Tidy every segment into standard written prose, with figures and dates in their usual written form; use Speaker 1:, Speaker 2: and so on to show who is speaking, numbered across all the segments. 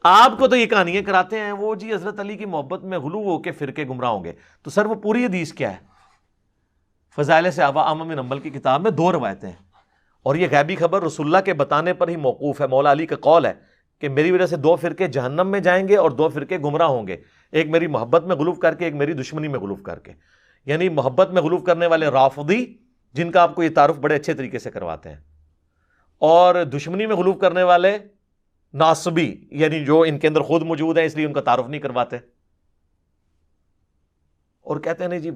Speaker 1: آپ کو تو یہ کہانیاں کراتے ہیں وہ جی حضرت علی کی محبت میں غلو ہو کے فرقے گمراہ ہوں گے. تو سر وہ پوری حدیث کیا ہے؟ فضائل صحابہ احمد بن حنبل کی کتاب میں 2 روایتیں ہیں، اور یہ غیبی خبر رسول اللہ کے بتانے پر ہی موقوف ہے. مولا علی کا قول ہے کہ میری وجہ سے 2 فرقے جہنم میں جائیں گے اور 2 فرقے گمراہ ہوں گے، ایک میری محبت میں غلو کر کے، ایک میری دشمنی میں غلو کر کے. یعنی محبت میں غلو کرنے والے رافضی، جن کا آپ کو یہ تعارف بڑے اچھے طریقے سے کرواتے ہیں، اور دشمنی میں غلو کرنے والے ناصبی، یعنی جو ان کے اندر خود موجود ہیں اس لیے ان کا تعارف نہیں کرواتے، اور کہتے ہیں نہیں جی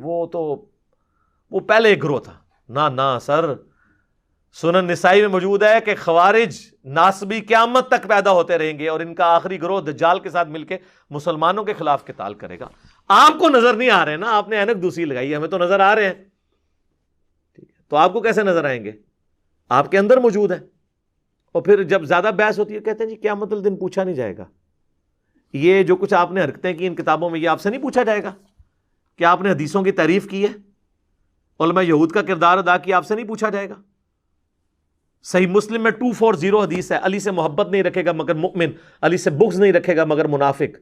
Speaker 1: وہ پہلے ایک گروہ تھا. نہ سر، سنن نسائی میں موجود ہے کہ خوارج ناصبی قیامت تک پیدا ہوتے رہیں گے، اور ان کا آخری گروہ دجال کے ساتھ مل کے مسلمانوں کے خلاف قتال کرے گا. آپ کو نظر نہیں آ رہے نا، آپ نے اینک دوسری لگائی ہے، ہمیں تو نظر آ رہے ہیں. تو آپ کو کیسے نظر آئیں گے؟ آپ کے اندر موجود ہے. اور پھر جب زیادہ بحث ہوتی ہے کہتے ہیں جی قیامت الدن پوچھا نہیں جائے گا. یہ جو کچھ آپ نے حرکتیں کی ان کتابوں میں، یہ آپ سے نہیں پوچھا جائے گا کہ آپ نے حدیثوں کی تعریف کی ہے، علماء یہود کا کردار ادا کیا، آپ سے نہیں پوچھا جائے گا. صحیح مسلم میں 240 حدیث ہے، علی سے محبت نہیں رکھے گا مگر مؤمن، علی سے بغض نہیں رکھے گا مگر منافق.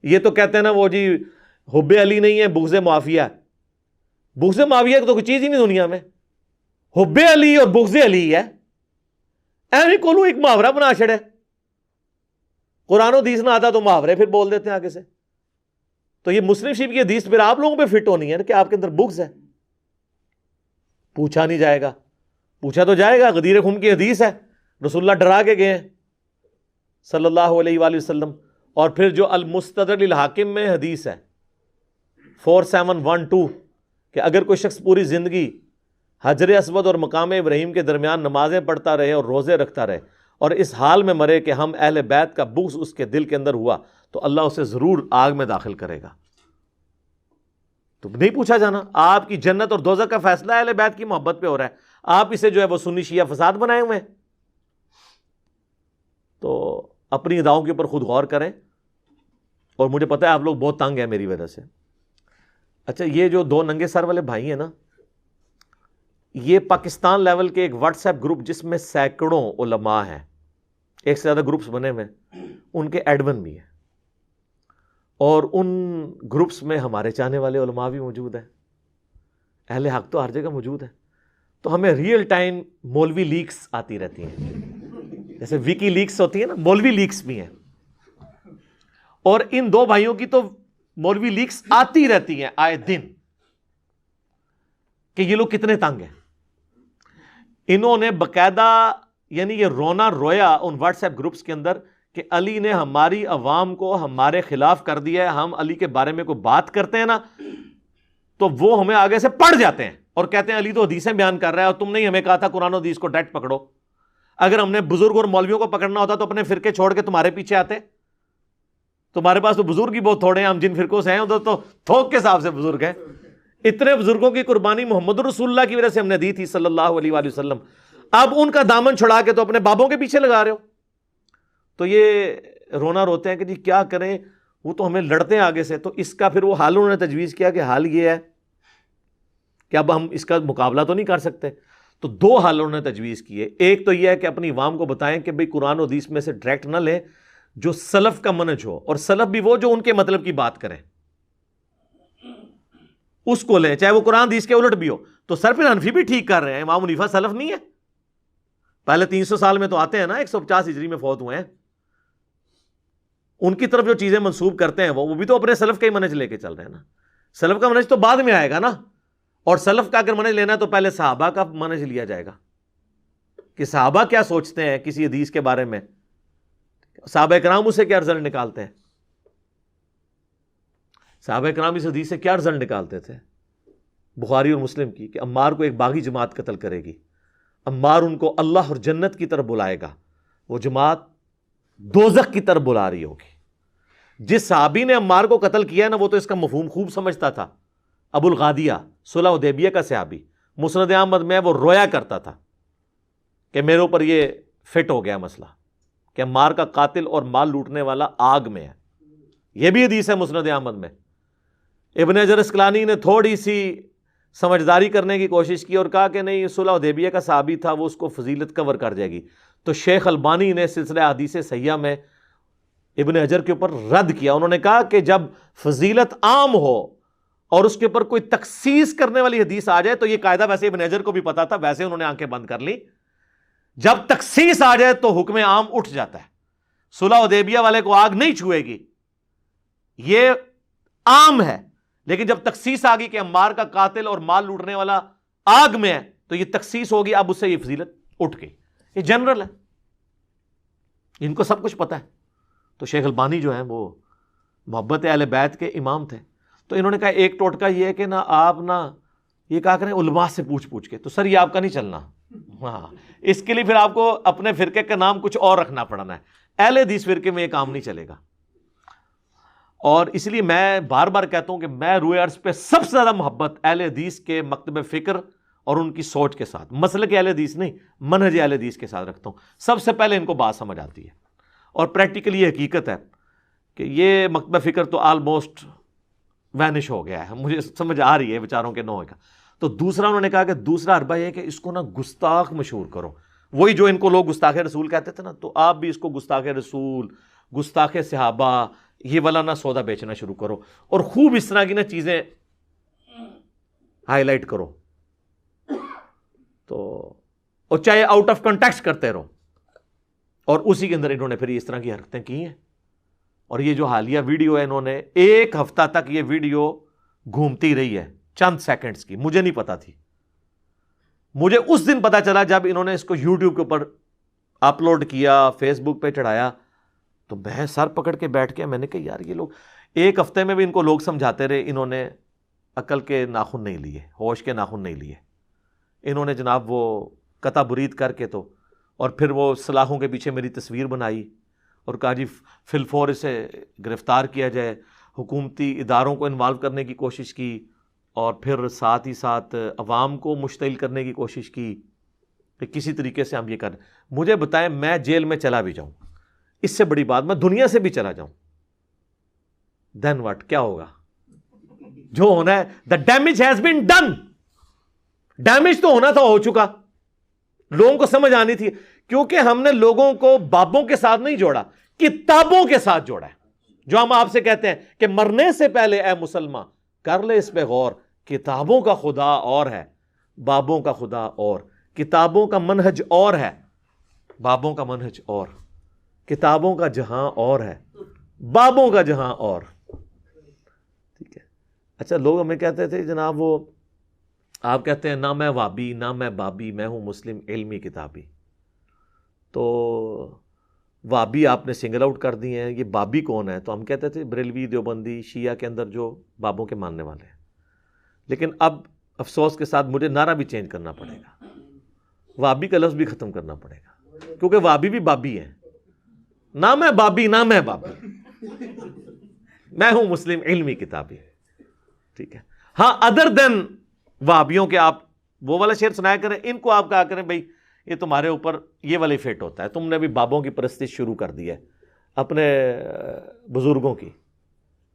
Speaker 1: یہ تو کہتے ہیں نا وہ جی حب علی نہیں ہے، بغض معاویہ. بغض معاویہ تو کوئی چیز ہی نہیں دنیا میں، حب علی اور بغض علی ہے. ایویں کولو ایک محاورہ بنا چھڑے، قرآن و حدیث نہ آتا تو محاورے پھر بول دیتے ہیں آگے سے. تو یہ مسلم شریف کی حدیث پھر آپ لوگوں پہ فٹ ہونی ہے کہ آپ کے اندر بغض ہے. پوچھا نہیں جائے گا. پوچھا تو جائے گا. غدیر خم کی حدیث ہے، رسول اللہ ڈرا کے گئے ہیں صلی اللہ علیہ وآلہ وسلم. اور پھر جو المستدرک للحاکم میں حدیث ہے 4712 کہ اگر کوئی شخص پوری زندگی حجر اسود اور مقام ابراہیم کے درمیان نمازیں پڑھتا رہے اور روزے رکھتا رہے اور اس حال میں مرے کہ ہم اہل بیت کا بغض اس کے دل کے اندر ہوا تو اللہ اسے ضرور آگ میں داخل کرے گا. تو نہیں پوچھا جانا. آپ کی جنت اور دوزخ کا فیصلہ اہل بیت کی محبت پہ ہو رہا ہے، آپ اسے جو ہے وہ سنی شیعہ فساد بنائے ہوئے ہیں. تو اپنی اداؤں کے اوپر خود غور کریں. اور مجھے پتا ہے آپ لوگ بہت تنگ ہیں میری وجہ سے. اچھا، یہ جو 2 ننگے سر والے بھائی ہیں نا، یہ پاکستان لیول کے ایک واٹس ایپ گروپ جس میں سینکڑوں علماء ہیں، 1 سے زیادہ گروپس بنے ہوئے، ان کے ایڈمن بھی ہیں. اور ان گروپس میں ہمارے چاہنے والے علماء بھی موجود ہیں. اہل حق تو ہر جگہ موجود ہے. تو ہمیں ریئل ٹائم مولوی لیکس آتی رہتی ہیں، جیسے وکی لیکس ہوتی ہے نا، مولوی لیکس بھی ہیں. اور ان 2 بھائیوں کی تو مولوی لیکس آتی رہتی ہیں آئے دن کہ یہ لوگ کتنے تنگ ہیں. انہوں نے باقاعدہ یعنی یہ رونا رویا ان واٹس ایپ گروپس کے اندر کہ علی نے ہماری عوام کو ہمارے خلاف کر دیا ہے. ہم علی کے بارے میں کوئی بات کرتے ہیں نا تو وہ ہمیں آگے سے پڑھ جاتے ہیں اور کہتے ہیں علی تو حدیثیں بیان کر رہا ہے اور تم نے ہمیں کہا تھا قرآن و حدیث کو ڈائریکٹ پکڑو. اگر ہم نے بزرگ اور مولویوں کو پکڑنا ہوتا تو اپنے فرقے چھوڑ کے تمہارے پیچھے آتے. تمہارے پاس تو بزرگ ہی بہت تھوڑے ہیں، ہم جن فرقوں سے ہیں ادھر تو تھوک کے حساب سے بزرگ ہیں. اتنے بزرگوں کی قربانی محمد رسول اللہ کی وجہ سے ہم نے دی تھی صلی اللہ علیہ وآلہ وسلم. اب ان کا دامن چھڑا کے تو اپنے بابوں کے پیچھے لگا رہے ہو. تو یہ رونا روتے ہیں کہ جی کیا کریں، وہ تو ہمیں لڑتے ہیں آگے سے. تو اس کا پھر وہ حال انہوں نے تجویز کیا کہ حال یہ ہے کہ اب ہم اس کا مقابلہ تو نہیں کر سکتے. تو 2 حال انہوں نے تجویز کیے. ایک تو یہ ہے کہ اپنی عوام کو بتائیں کہ بھئی قرآن و حدیث میں سے ڈائریکٹ نہ لیں، جو سلف کا منہج ہو، اور سلف بھی وہ جو ان کے مطلب کی بات کریں اس کو لیں، چاہے وہ قرآن حدیث کے الٹ بھی ہو. تو سر پھر حنفی بھی ٹھیک کر رہے ہیں، امام حنیفہ سلف نہیں ہے. پہلے 300 سال میں تو آتے ہیں نا، 150 ہجری میں فوت ہوئے ہیں. ان کی طرف جو چیزیں منسوب کرتے ہیں وہ بھی تو اپنے سلف کا ہی منہج لے کے چل رہے ہیں نا. سلف کا منہج تو بعد میں آئے گا نا. اور سلف کا اگر منہج لینا ہے تو پہلے صحابہ کا منہج لیا جائے گا کہ صحابہ کیا سوچتے ہیں کسی حدیث کے بارے میں، صحابہ کرام اسے کیا رزلٹ نکالتے ہیں. صحابہ کرام اس حدیث سے کیا رزلٹ نکالتے تھے بخاری اور مسلم کی کہ عمار کو ایک باغی جماعت قتل کرے گی، عمار ان کو اللہ اور جنت کی طرف بلائے گا، وہ جماعت دوزخ کی طرف بلا رہی ہوگی. جس صحابی نے عمار کو قتل کیا نا وہ تو اس کا مفہوم خوب سمجھتا تھا. ابو الغادیہ صلح حدیبیہ کا صحابی، مسند احمد میں وہ رویا کرتا تھا کہ میرے اوپر یہ فٹ ہو گیا مسئلہ کہ عمار کا قاتل اور مال لوٹنے والا آگ میں ہے. یہ بھی حدیث ہے مسند احمد میں. ابن حجر اسقلانی نے تھوڑی سی سمجھداری کرنے کی کوشش کی اور کہا کہ نہیں، صلح حدیبیہ کا صحابی تھا، وہ اس کو فضیلت کور کر جائے گی. تو شیخ البانی نے سلسلہ احادیث صحیحہ میں ابن حجر کے اوپر رد کیا. انہوں نے کہا کہ جب فضیلت عام ہو اور اس کے اوپر کوئی تخصیص کرنے والی حدیث آ جائے تو یہ قاعدہ ویسے ابن حجر کو بھی پتا تھا, ویسے انہوں نے آنکھیں بند کر لی. جب تخصیص آ جائے تو حکم عام اٹھ جاتا ہے. صلح حدیبیہ والے کو آگ نہیں چھوئے گی, یہ عام ہے, لیکن جب تخصیص آ گئی کہ عمار کا قاتل اور مال لوٹنے والا آگ میں ہے تو یہ تخصیص ہوگی, اب اس سے یہ فضیلت اٹھ گئی. یہ جنرل ہے, ان کو سب کچھ پتا ہے. تو شیخ البانی جو ہیں وہ محبت اہل بیت کے امام تھے, تو انہوں نے کہا ایک ٹوٹکا یہ ہے کہ نا آپ نا یہ کہا کریں علماء سے پوچھ کے, تو سر یہ آپ کا نہیں چلنا. ہاں, اس کے لیے پھر آپ کو اپنے فرقے کا نام کچھ اور رکھنا پڑنا ہے. اہل حدیث فرقے میں یہ کام نہیں چلے گا. اور اس لیے میں بار بار کہتا ہوں کہ میں روئے عرض پہ سب سے زیادہ محبت اہل حدیث کے مکتب فکر اور ان کی سوچ کے ساتھ, مسلک اہل حدیث نہیں, منہج اہل حدیث کے ساتھ رکھتا ہوں. سب سے پہلے ان کو بات سمجھ آتی ہے, اور پریکٹیکلی یہ حقیقت ہے کہ یہ مکتب فکر تو آلموسٹ وینش ہو گیا ہے, مجھے سمجھ آ رہی ہے بیچاروں کے نوع کا. تو دوسرا انہوں نے کہا کہ دوسرا حربہ یہ ہے کہ اس کو نا گستاخ مشہور کرو. وہی جو ان کو لوگ گستاخ رسول کہتے تھے نا, تو آپ بھی اس کو گستاخ رسول, گستاخ صحابہ, یہ والا نا سودا بیچنا شروع کرو, اور خوب اس طرح کی نا چیزیں ہائی لائٹ کرو. تو اور چاہے آؤٹ آف کنٹیکسٹ کرتے رہو, اور اسی کے اندر انہوں نے پھر اس طرح کی حرکتیں کی ہیں. اور یہ جو حالیہ ویڈیو ہے, انہوں نے ایک ہفتہ تک یہ ویڈیو گھومتی رہی ہے, چند سیکنڈز کی, مجھے نہیں پتا تھی. مجھے اس دن پتا چلا جب انہوں نے اس کو یوٹیوب کے اوپر اپلوڈ کیا, فیس بک پہ چڑھایا, تو میں سر پکڑ کے بیٹھ گیا. میں نے کہا یار یہ لوگ ایک ہفتے میں بھی ان کو لوگ سمجھاتے رہے, انہوں نے عقل کے ناخن نہیں لیے, ہوش کے ناخن نہیں لیے. انہوں نے جناب وہ قطع برید کر کے تو, اور پھر وہ سلاخوں کے پیچھے میری تصویر بنائی اور کہا جی فی الفور اسے گرفتار کیا جائے. حکومتی اداروں کو انوالو کرنے کی کوشش کی, اور پھر ساتھ ہی ساتھ عوام کو مشتعل کرنے کی کوشش کی کہ کسی طریقے سے ہم یہ کریں. مجھے بتائیں, میں جیل میں چلا بھی جاؤں, اس سے بڑی بات میں دنیا سے بھی چلا جاؤں, دین واٹ, کیا ہوگا؟ جو ہونا ہے, the damage has been done. Damage تو ہونا تھا, ہو چکا. لوگوں کو سمجھ آنی تھی, کیونکہ ہم نے لوگوں کو بابوں کے ساتھ نہیں جوڑا, کتابوں کے ساتھ جوڑا ہے. جو ہم آپ سے کہتے ہیں کہ مرنے سے پہلے اے مسلمان کر لے اس پہ غور, کتابوں کا خدا اور ہے, بابوں کا خدا اور. کتابوں کا منہج اور ہے, بابوں کا منہج اور. کتابوں کا جہاں اور ہے, بابوں کا جہاں اور. ٹھیک ہے. اچھا, لوگ ہمیں کہتے تھے جناب وہ آپ کہتے ہیں نہ میں وابی نہ میں بابی, میں ہوں مسلم علمی کتابی. تو وابی آپ نے سنگل آؤٹ کر دی ہیں, یہ بابی کون ہے؟ تو ہم کہتے تھے بریلوی, دیوبندی, شیعہ کے اندر جو بابوں کے ماننے والے ہیں. لیکن اب افسوس کے ساتھ مجھے نعرہ بھی چینج کرنا پڑے گا, وابی کا لفظ بھی ختم کرنا پڑے گا, کیونکہ وابی بھی بابی ہیں. نہ میں بابی نہ میں بابی, میں ہوں مسلم علمی کتابی. ٹھیک ہے. ہاں, ادر دین وہابیوں کے آپ وہ والا شعر سنایا کریں, ان کو آپ کہا کریں بھائی یہ تمہارے اوپر یہ والی فٹ ہوتا ہے, تم نے بھی بابوں کی پرستش شروع کر دی ہے اپنے بزرگوں کی.